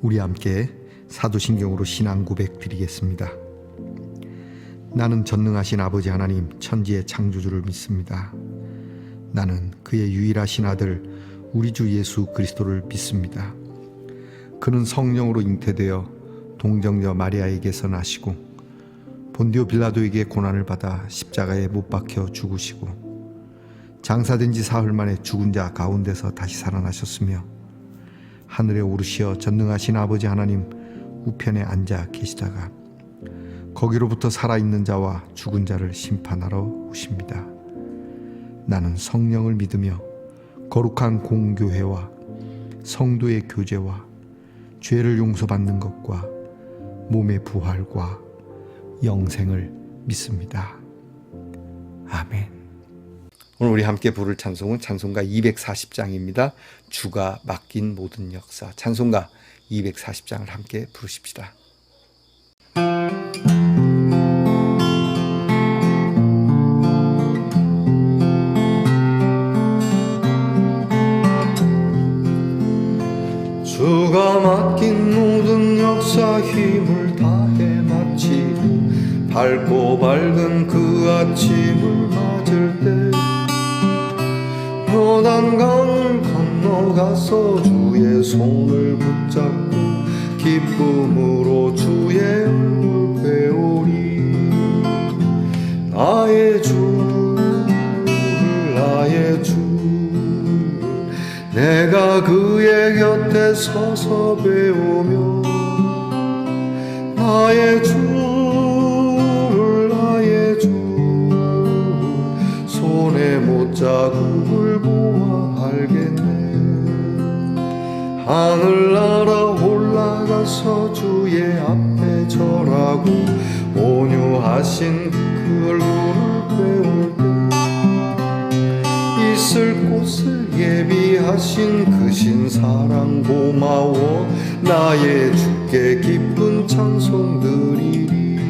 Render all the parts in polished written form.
우리 함께 사도신경으로 신앙 고백 드리겠습니다. 나는 전능하신 아버지 하나님 천지의 창조주를 믿습니다. 나는 그의 유일하신 아들 우리 주 예수 그리스도를 믿습니다. 그는 성령으로 잉태되어 동정녀 마리아에게서 나시고 본디오 빌라도에게 고난을 받아 십자가에 못 박혀 죽으시고 장사된 지 사흘 만에 죽은 자 가운데서 다시 살아나셨으며 하늘에 오르시어 전능하신 아버지 하나님 우편에 앉아 계시다가 거기로부터 살아있는 자와 죽은 자를 심판하러 오십니다. 나는 성령을 믿으며 거룩한 공교회와 성도의 교제와 죄를 용서받는 것과 몸의 부활과 영생을 믿습니다. 아멘. 오늘 우리 함께 부를 찬송은 찬송가 240장입니다. 주가 맡긴 모든 역사. 찬송가 240장을 함께 부르십시다. 주가 맡긴 모든 역사 힘을 다해 마치고 밝고 밝은 그 아침을 맞을 때 요단강을 건너가서 주의 손을 붙잡고 기쁨으로 주의 얼굴 배우리. 나의 주 나의 주 내가 그의 곁에 서서 배우며 나의 주를 나의 주 손에 못자국을 보아 알겠네. 하늘나라 올라가서 주의 앞에 절하고 온유하신 그 얼굴을 배울 때 있을 곳을 예비하신 그 신사랑 고마워 나의 주께 기쁜 찬송 드리리.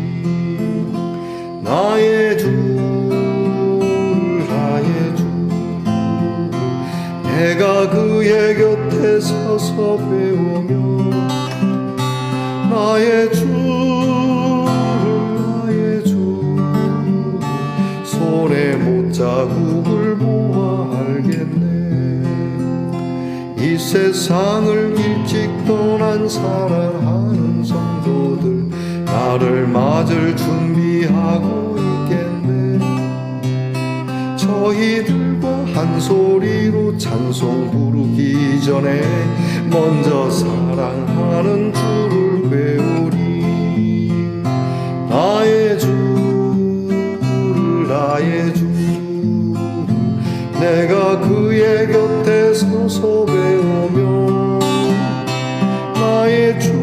나의 주 나의 주 내가 그의 곁에 서서 배우며 나의 주 나의 주 손에 못자국을 보아 알겠네. 이 세상을 일찍 떠난 사랑하는 성도들 나를 맞을 준비하고 있겠네. 저희들과 한 소리로 찬송 부르기 전에 먼저 사랑하는 주를 배우리. 나의 주를 나의 주 내가 그의 곁에 서서 배우며 나의 주를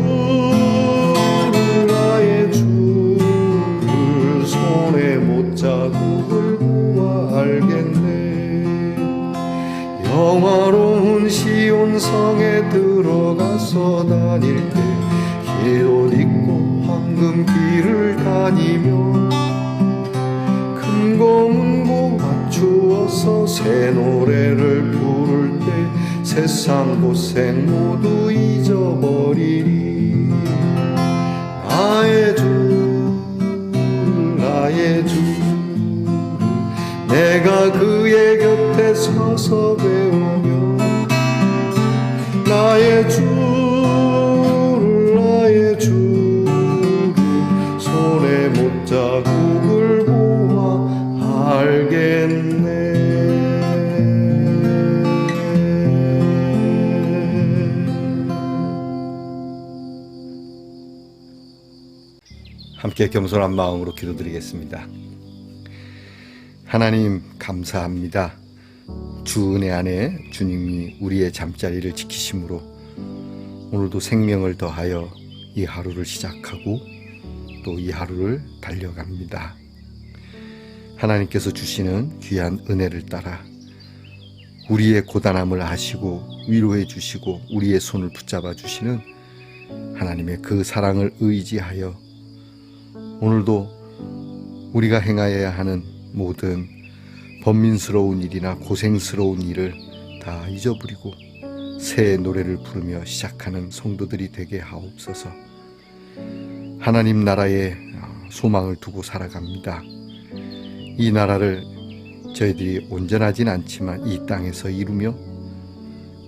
나의 주를 손에 못자국을 보아 알겠네. 영화로운 시온성에 들어가서 다닐 때 흰옷 입고 황금길을 다니며 금고문고 맞추어서 새 노래를 부를 때 세상 고생 모두 잊어버리리. 나의 주 나의 주 내가 그의 곁에 서서 배우며 나의 주를 나의 주를 손에 못자국을 보아 알겠네. 함께 겸손한 마음으로 기도드리겠습니다. 하나님 감사합니다. 주 은혜 안에 주님이 우리의 잠자리를 지키심으로 오늘도 생명을 더하여 이 하루를 시작하고 또 이 하루를 달려갑니다. 하나님께서 주시는 귀한 은혜를 따라 우리의 고단함을 아시고 위로해 주시고 우리의 손을 붙잡아 주시는 하나님의 그 사랑을 의지하여 오늘도 우리가 행하여야 하는 모든 번민스러운 일이나 고생스러운 일을 다 잊어버리고 새 노래를 부르며 시작하는 성도들이 되게 하옵소서. 하나님 나라에 소망을 두고 살아갑니다. 이 나라를 저희들이 온전하진 않지만 이 땅에서 이루며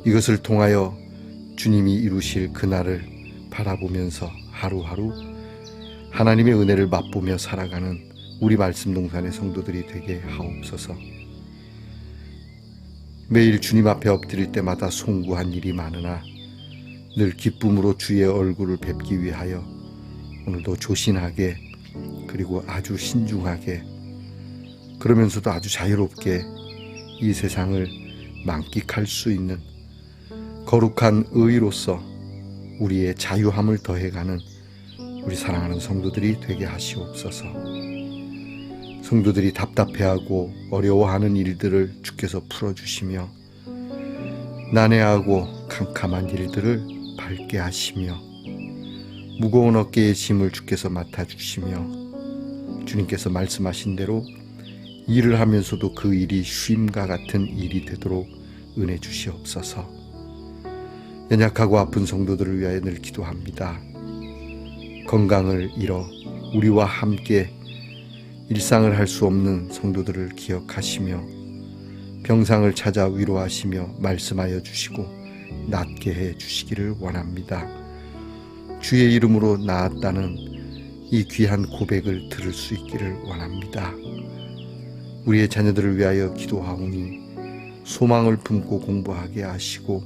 이것을 통하여 주님이 이루실 그날을 바라보면서 하루하루 하나님의 은혜를 맛보며 살아가는 우리 말씀동산의 성도들이 되게 하옵소서. 매일 주님 앞에 엎드릴 때마다 송구한 일이 많으나 늘 기쁨으로 주의 얼굴을 뵙기 위하여 오늘도 조신하게 그리고 아주 신중하게 그러면서도 아주 자유롭게 이 세상을 만끽할 수 있는 거룩한 의로서 우리의 자유함을 더해가는 우리 사랑하는 성도들이 되게 하시옵소서. 성도들이 답답해하고 어려워하는 일들을 주께서 풀어주시며 난해하고 캄캄한 일들을 밝게 하시며 무거운 어깨의 짐을 주께서 맡아주시며 주님께서 말씀하신 대로 일을 하면서도 그 일이 쉼과 같은 일이 되도록 은혜 주시옵소서. 연약하고 아픈 성도들을 위하여 늘 기도합니다. 건강을 잃어 우리와 함께 일상을 할 수 없는 성도들을 기억하시며 병상을 찾아 위로하시며 말씀하여 주시고 낫게 해 주시기를 원합니다. 주의 이름으로 나았다는 이 귀한 고백을 들을 수 있기를 원합니다. 우리의 자녀들을 위하여 기도하오니 소망을 품고 공부하게 하시고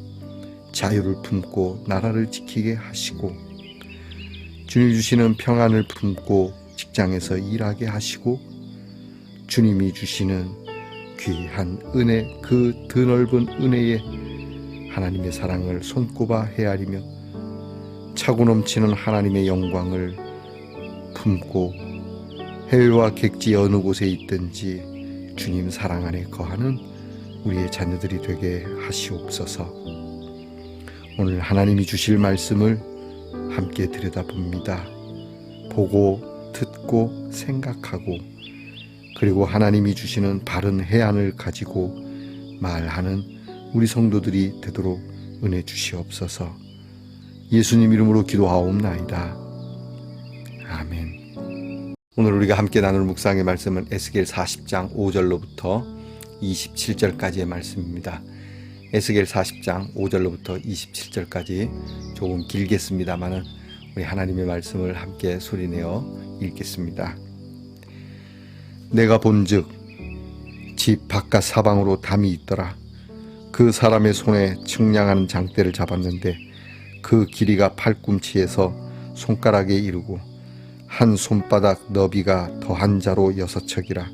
자유를 품고 나라를 지키게 하시고 주님 주시는 평안을 품고 직장에서 일하게 하시고 주님이 주시는 귀한 은혜, 그 드넓은 은혜에 하나님의 사랑을 손꼽아 헤아리며 차고 넘치는 하나님의 영광을 품고 해외와 객지 어느 곳에 있든지 주님 사랑 안에 거하는 우리의 자녀들이 되게 하시옵소서. 오늘 하나님이 주실 말씀을 함께 들여다봅니다. 보고 듣고 생각하고 그리고 하나님이 주시는 바른 해안을 가지고 말하는 우리 성도들이 되도록 은혜 주시옵소서. 예수님 이름으로 기도하옵나이다. 아멘. 오늘 우리가 함께 나눌 묵상의 말씀은 에스겔 40장 5절로부터 27절까지의 말씀입니다. 에스겔 40장 5절로부터 27절까지 조금 길겠습니다만은 우리 하나님의 말씀을 함께 소리내어 읽겠습니다. 내가 본즉 집 바깥 사방으로 담이 있더라. 그 사람의 손에 측량하는 장대를 잡았는데 그 길이가 팔꿈치에서 손가락에 이르고 한 손바닥 너비가 더한 자로 6척이라.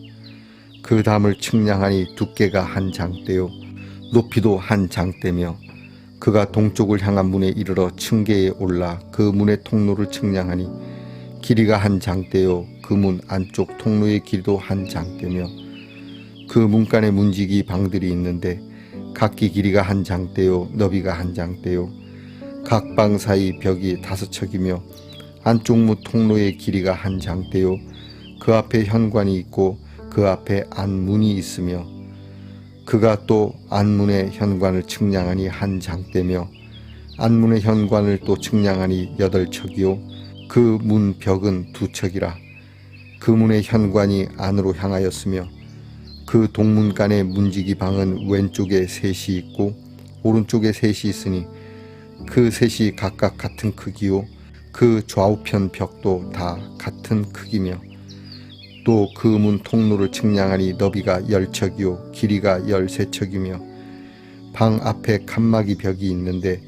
그 담을 측량하니 두께가 한 장대요 높이도 한 장대며 그가 동쪽을 향한 문에 이르러 층계에 올라 그 문의 통로를 측량하니 길이가 한 장대요 그 문 안쪽 통로의 길이도 한 장대며 그 문간에 문지기 방들이 있는데 각기 길이가 한 장대요 너비가 한 장대요 각 방 사이 벽이 5척이며 안쪽 문 통로의 길이가 한 장대요 그 앞에 현관이 있고 그 앞에 안문이 있으며 그가 또 안문의 현관을 측량하니 한 장대며 안문의 현관을 또 측량하니 8척이요 그 문 벽은 2척이라. 그 문의 현관이 안으로 향하였으며 그 동문간의 문지기 방은 왼쪽에 셋이 있고 오른쪽에 셋이 있으니 그 셋이 각각 같은 크기요 그 좌우편 벽도 다 같은 크기며 또 그 문 통로를 측량하니 너비가 10척이요 길이가 13척이며 방 앞에 칸막이 벽이 있는데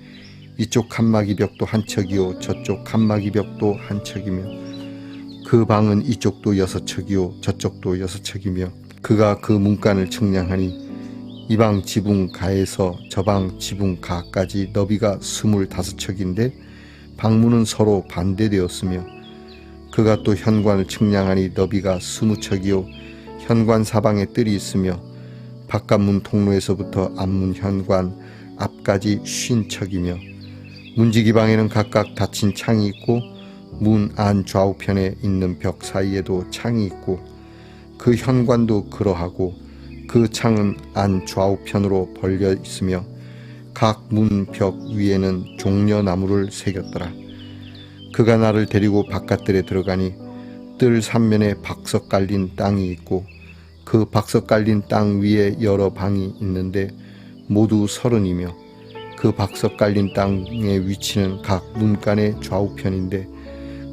이쪽 칸막이 벽도 한 척이요 저쪽 칸막이 벽도 한 척이며 그 방은 이쪽도 6척이요 저쪽도 6척이며 그가 그 문간을 측량하니 이 방 지붕 가에서 저 방 지붕 가까지 너비가 25척인데 방문은 서로 반대되었으며 그가 또 현관을 측량하니 너비가 20척이요 현관 사방에 뜰이 있으며 바깥문 통로에서부터 앞문 현관 앞까지 50척이며 문지기 방에는 각각 닫힌 창이 있고 문 안 좌우편에 있는 벽 사이에도 창이 있고 그 현관도 그러하고 그 창은 안 좌우편으로 벌려 있으며 각 문 벽 위에는 종려나무를 새겼더라. 그가 나를 데리고 바깥들에 들어가니 뜰 삼면에 박석 깔린 땅이 있고 그 박석 깔린 땅 위에 여러 방이 있는데 모두 30이며 그 박석 깔린 땅의 위치는 각 문간의 좌우편인데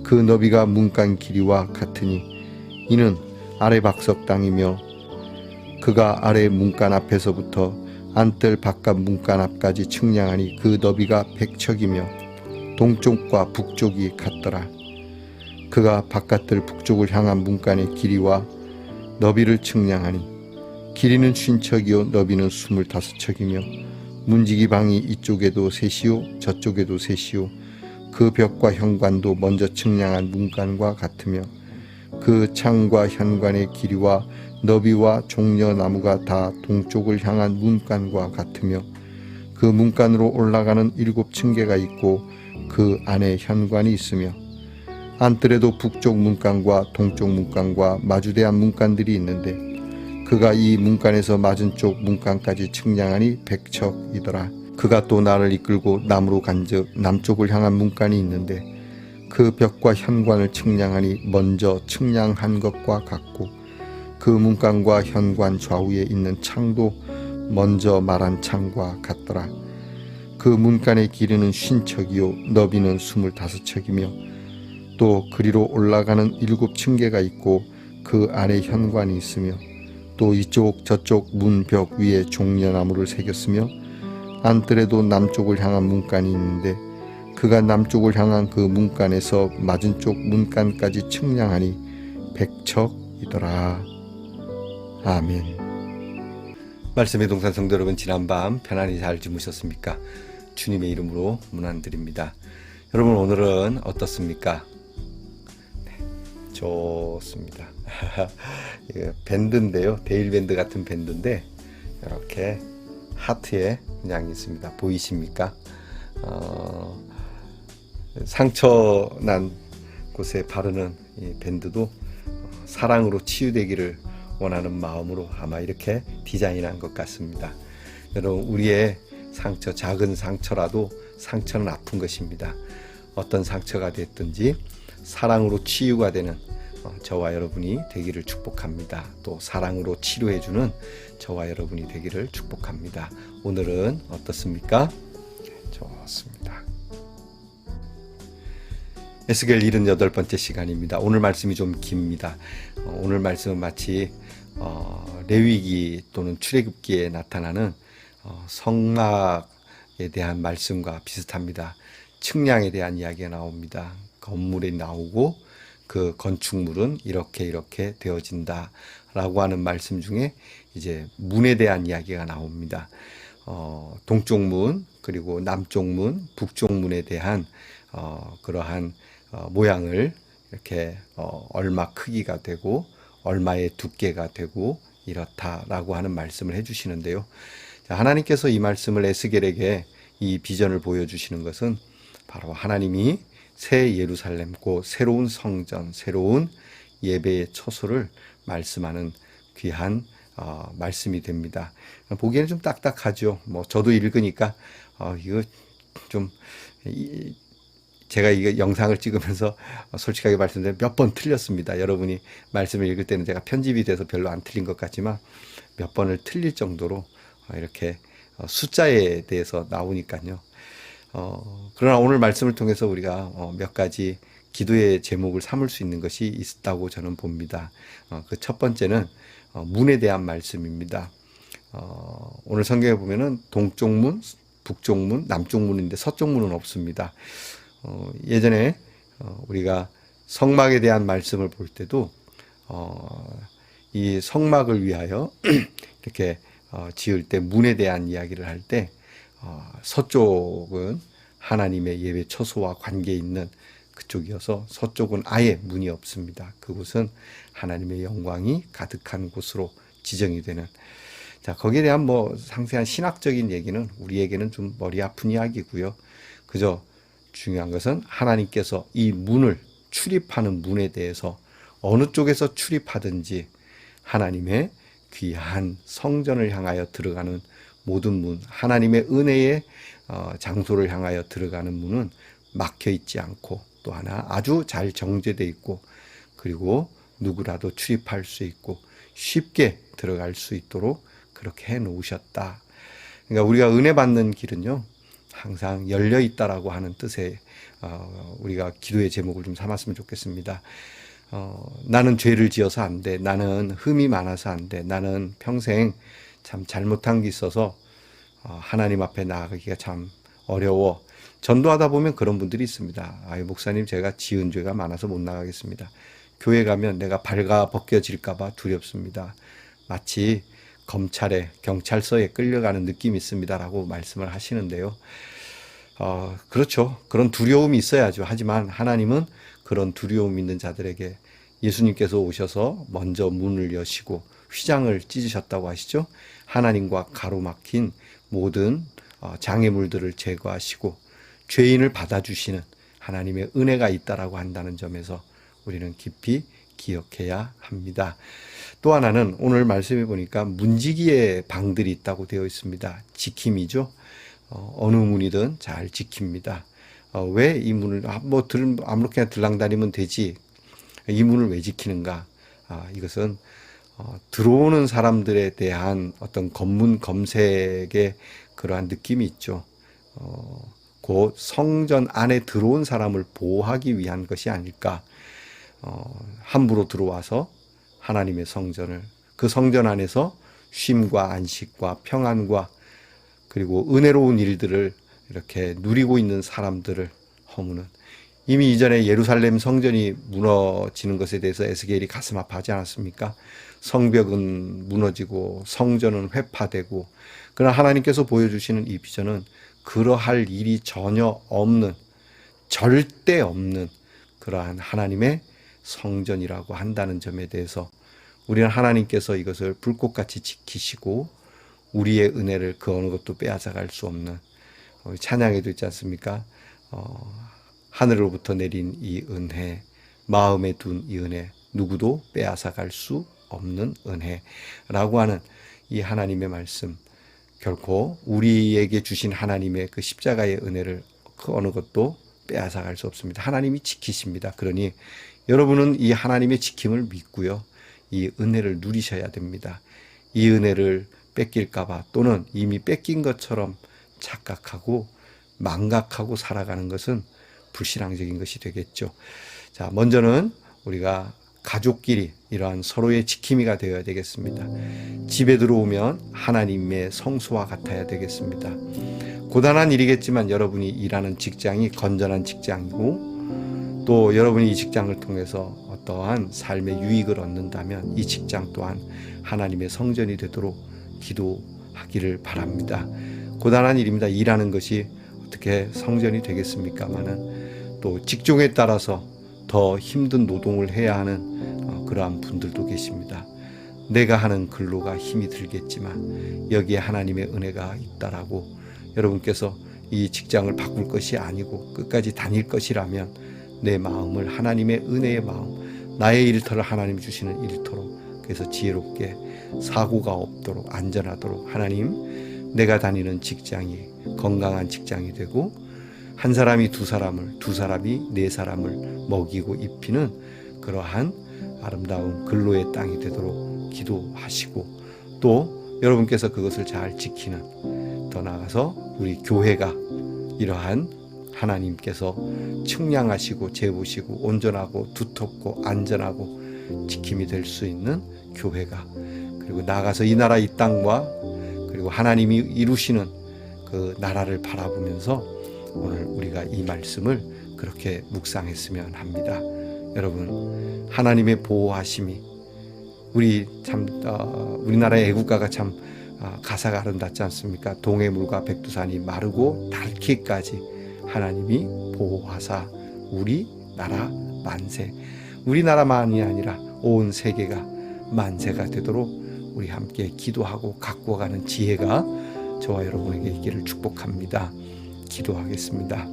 그 너비가 문간 길이와 같으니 이는 아래 박석 땅이며 그가 아래 문간 앞에서부터 안뜰 바깥 문간 앞까지 측량하니 그 너비가 100척이며 동쪽과 북쪽이 같더라. 그가 바깥뜰 북쪽을 향한 문간의 길이와 너비를 측량하니 길이는 50척이요 너비는 25척이며 문지기 방이 이쪽에도 셋이요 저쪽에도 셋이요 그 벽과 현관도 먼저 측량한 문간과 같으며 그 창과 현관의 길이와 너비와 종려나무가 다 동쪽을 향한 문간과 같으며 그 문간으로 올라가는 7층계가 있고 그 안에 현관이 있으며 안뜰에도 북쪽 문간과 동쪽 문간과 마주대한 문간들이 있는데 그가 이 문간에서 맞은쪽 문간까지 측량하니 100척이더라. 그가 또 나를 이끌고 남으로 간즉 남쪽을 향한 문간이 있는데 그 벽과 현관을 측량하니 먼저 측량한 것과 같고 그 문간과 현관 좌우에 있는 창도 먼저 말한 창과 같더라. 그 문간의 길이는 50척이요 너비는 25척이며 또 그리로 올라가는 7층계가 있고 그 안에 현관이 있으며 또 이쪽 저쪽 문벽 위에 종려나무를 새겼으며 안뜰에도 남쪽을 향한 문간이 있는데 그가 남쪽을 향한 그 문간에서 맞은쪽 문간까지 측량하니 100척이더라. 아멘. 말씀의 동산 성도 여러분, 지난밤 편안히 잘 주무셨습니까? 주님의 이름으로 문안드립니다. 여러분, 오늘은 어떻습니까? 네, 좋습니다. 밴드인데요. 데일밴드 같은 밴드인데 이렇게 하트에 문양이 있습니다. 보이십니까? 상처 난 곳에 바르는 이 밴드도 사랑으로 치유되기를 원하는 마음으로 아마 이렇게 디자인한 것 같습니다. 여러분, 우리의 상처, 작은 상처라도 상처는 아픈 것입니다. 어떤 상처가 됐든지 사랑으로 치유가 되는 저와 여러분이 되기를 축복합니다. 또 사랑으로 치료해주는 저와 여러분이 되기를 축복합니다. 오늘은 어떻습니까? 좋습니다. 에스겔 78번째 시간입니다. 오늘 말씀이 좀 깁니다. 오늘 말씀은 마치 레위기 또는 출애굽기에 나타나는 성막에 대한 말씀과 비슷합니다. 측량에 대한 이야기가 나옵니다. 건물이 나오고 그 건축물은 이렇게 되어진다 라고 하는 말씀 중에 이제 문에 대한 이야기가 나옵니다. 동쪽 문, 그리고 남쪽 문, 북쪽 문에 대한 그러한 모양을 이렇게 얼마 크기가 되고 얼마의 두께가 되고 이렇다라고 하는 말씀을 해주시는데요. 하나님께서 이 말씀을 에스겔에게 이 비전을 보여주시는 것은 바로 하나님이 새 예루살렘 곧 새로운 성전, 새로운 예배의 처소를 말씀하는 귀한 말씀이 됩니다. 보기에는 좀 딱딱하죠. 저도 읽으니까 이거 좀 제가 이거 영상을 찍으면서 솔직하게 말씀드리면 몇 번 틀렸습니다. 여러분이 말씀을 읽을 때는 제가 편집이 돼서 별로 안 틀린 것 같지만 몇 번을 틀릴 정도로 이렇게 숫자에 대해서 나오니까요. 그러나 오늘 말씀을 통해서 우리가 몇 가지 기도의 제목을 삼을 수 있는 것이 있다고 저는 봅니다. 그 첫 번째는 문에 대한 말씀입니다. 오늘 성경에 보면은 동쪽 문, 북쪽 문, 남쪽 문인데 서쪽 문은 없습니다. 예전에 우리가 성막에 대한 말씀을 볼 때도 이 성막을 위하여 이렇게 지을 때 문에 대한 이야기를 할 때 서쪽은 하나님의 예배 처소와 관계 있는 그쪽이어서 서쪽은 아예 문이 없습니다. 그곳은 하나님의 영광이 가득한 곳으로 지정이 되는, 자, 거기에 대한 상세한 신학적인 얘기는 우리에게는 좀 머리 아픈 이야기고요. 그저 중요한 것은 하나님께서 이 문을 출입하는 문에 대해서 어느 쪽에서 출입하든지 하나님의 귀한 성전을 향하여 들어가는 모든 문, 하나님의 은혜의 장소를 향하여 들어가는 문은 막혀 있지 않고, 또 하나 아주 잘 정제되어 있고, 그리고 누구라도 출입할 수 있고 쉽게 들어갈 수 있도록 그렇게 해 놓으셨다. 그러니까 우리가 은혜 받는 길은요, 항상 열려 있다라고 하는 뜻의 우리가 기도의 제목을 좀 삼았으면 좋겠습니다. 나는 죄를 지어서 안 돼. 나는 흠이 많아서 안 돼. 나는 평생 참 잘못한 게 있어서 하나님 앞에 나아가기가 참 어려워. 전도하다 보면 그런 분들이 있습니다. 아유, 목사님, 제가 지은 죄가 많아서 못 나가겠습니다. 교회 가면 내가 발가 벗겨질까 봐 두렵습니다. 마치 검찰에, 경찰서에 끌려가는 느낌이 있습니다라고 말씀을 하시는데요. 그렇죠. 그런 두려움이 있어야죠. 하지만 하나님은 그런 두려움 있는 자들에게 예수님께서 오셔서 먼저 문을 여시고 휘장을 찢으셨다고 하시죠. 하나님과 가로막힌 모든 장애물들을 제거하시고 죄인을 받아주시는 하나님의 은혜가 있다라고 한다는 점에서 우리는 깊이 기억해야 합니다. 또 하나는 오늘 말씀해 보니까 문지기의 방들이 있다고 되어 있습니다. 지킴이죠. 어느 문이든 잘 지킵니다. 왜 이 문을 아무렇게나 들랑다니면 되지, 이 문을 왜 지키는가? 이것은 들어오는 사람들에 대한 어떤 검문 검색의 그러한 느낌이 있죠. 곧 성전 안에 들어온 사람을 보호하기 위한 것이 아닐까. 함부로 들어와서 하나님의 성전을, 그 성전 안에서 쉼과 안식과 평안과 그리고 은혜로운 일들을 이렇게 누리고 있는 사람들을 허무는, 이미 이전에 예루살렘 성전이 무너지는 것에 대해서 에스겔이 가슴 아파하지 않았습니까? 성벽은 무너지고 성전은 회파되고, 그러나 하나님께서 보여주시는 이 비전은 그러할 일이 전혀 없는, 절대 없는 그러한 하나님의 성전이라고 한다는 점에 대해서 우리는 하나님께서 이것을 불꽃같이 지키시고 우리의 은혜를 그 어느 것도 빼앗아갈 수 없는, 찬양에도 있지 않습니까? 하늘로부터 내린 이 은혜, 마음에 둔 이 은혜, 누구도 빼앗아갈 수 없는 은혜라고 하는 이 하나님의 말씀, 결코 우리에게 주신 하나님의 그 십자가의 은혜를 그 어느 것도 빼앗아갈 수 없습니다. 하나님이 지키십니다. 그러니 여러분은 이 하나님의 지킴을 믿고요, 이 은혜를 누리셔야 됩니다. 이 은혜를 뺏길까 봐, 또는 이미 뺏긴 것처럼 착각하고 망각하고 살아가는 것은 불신앙적인 것이 되겠죠. 자, 먼저는 우리가 가족끼리 이러한 서로의 지킴이가 되어야 되겠습니다. 집에 들어오면 하나님의 성소와 같아야 되겠습니다. 고단한 일이겠지만 여러분이 일하는 직장이 건전한 직장이고, 또 여러분이 이 직장을 통해서 어떠한 삶의 유익을 얻는다면 이 직장 또한 하나님의 성전이 되도록 기도하기를 바랍니다. 고단한 일입니다. 일하는 것이 어떻게 성전이 되겠습니까마는, 또 직종에 따라서 더 힘든 노동을 해야 하는 그러한 분들도 계십니다. 내가 하는 근로가 힘이 들겠지만 여기에 하나님의 은혜가 있다라고, 여러분께서 이 직장을 바꿀 것이 아니고 끝까지 다닐 것이라면 내 마음을 하나님의 은혜의 마음, 나의 일터를 하나님 주시는 일터로, 그래서 지혜롭게 사고가 없도록 안전하도록 하나님, 내가 다니는 직장이 건강한 직장이 되고 한 사람이 두 사람을, 두 사람이 네 사람을 먹이고 입히는 그러한 아름다운 근로의 땅이 되도록 기도하시고, 또 여러분께서 그것을 잘 지키는, 더 나아가서 우리 교회가 이러한 하나님께서 측량하시고 재보시고 온전하고 두텁고 안전하고 지킴이 될 수 있는 교회가, 그리고 나아가서 이 나라 이 땅과 그리고 하나님이 이루시는 그 나라를 바라보면서 오늘 우리가 이 말씀을 그렇게 묵상했으면 합니다. 여러분, 하나님의 보호하심이, 우리나라의 애국가가 참 가사가 아름답지 않습니까? 동해물과 백두산이 마르고 닳기까지 하나님이 보호하사 우리나라 만세. 우리나라만이 아니라 온 세계가 만세가 되도록 우리 함께 기도하고 갖고 가는 지혜가 저와 여러분에게 있기를 축복합니다. 기도하겠습니다.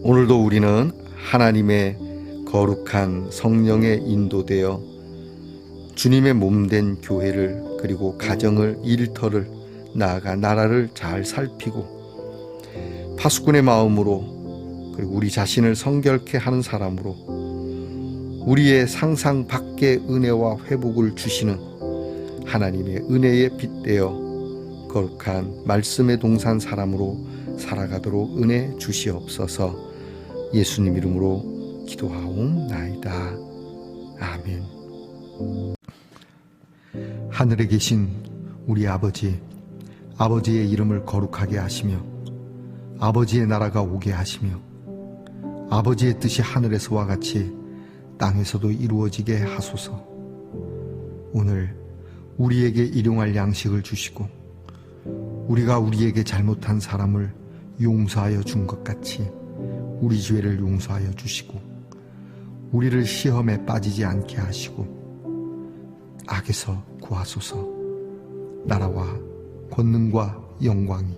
오늘도 우리는 하나님의 거룩한 성령에 인도되어 주님의 몸된 교회를, 그리고 가정을, 일터를, 나아가 나라를 잘 살피고 파수꾼의 마음으로, 그리고 우리 자신을 성결케 하는 사람으로 우리의 상상 밖의 은혜와 회복을 주시는 하나님의 은혜에 빗대어 거룩한 말씀의 동산 사람으로 살아가도록 은혜 주시옵소서. 예수님 이름으로 기도하옵나이다. 아멘. 하늘에 계신 우리 아버지, 아버지의 이름을 거룩하게 하시며 아버지의 나라가 오게 하시며 아버지의 뜻이 하늘에서와 같이 땅에서도 이루어지게 하소서. 오늘 우리에게 일용할 양식을 주시고 우리가 우리에게 잘못한 사람을 용서하여 준 것 같이 우리 죄를 용서하여 주시고 우리를 시험에 빠지지 않게 하시고 악에서 구하소서. 나라와 권능과 영광이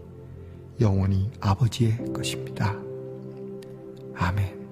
영원히 아버지의 것입니다. 아멘.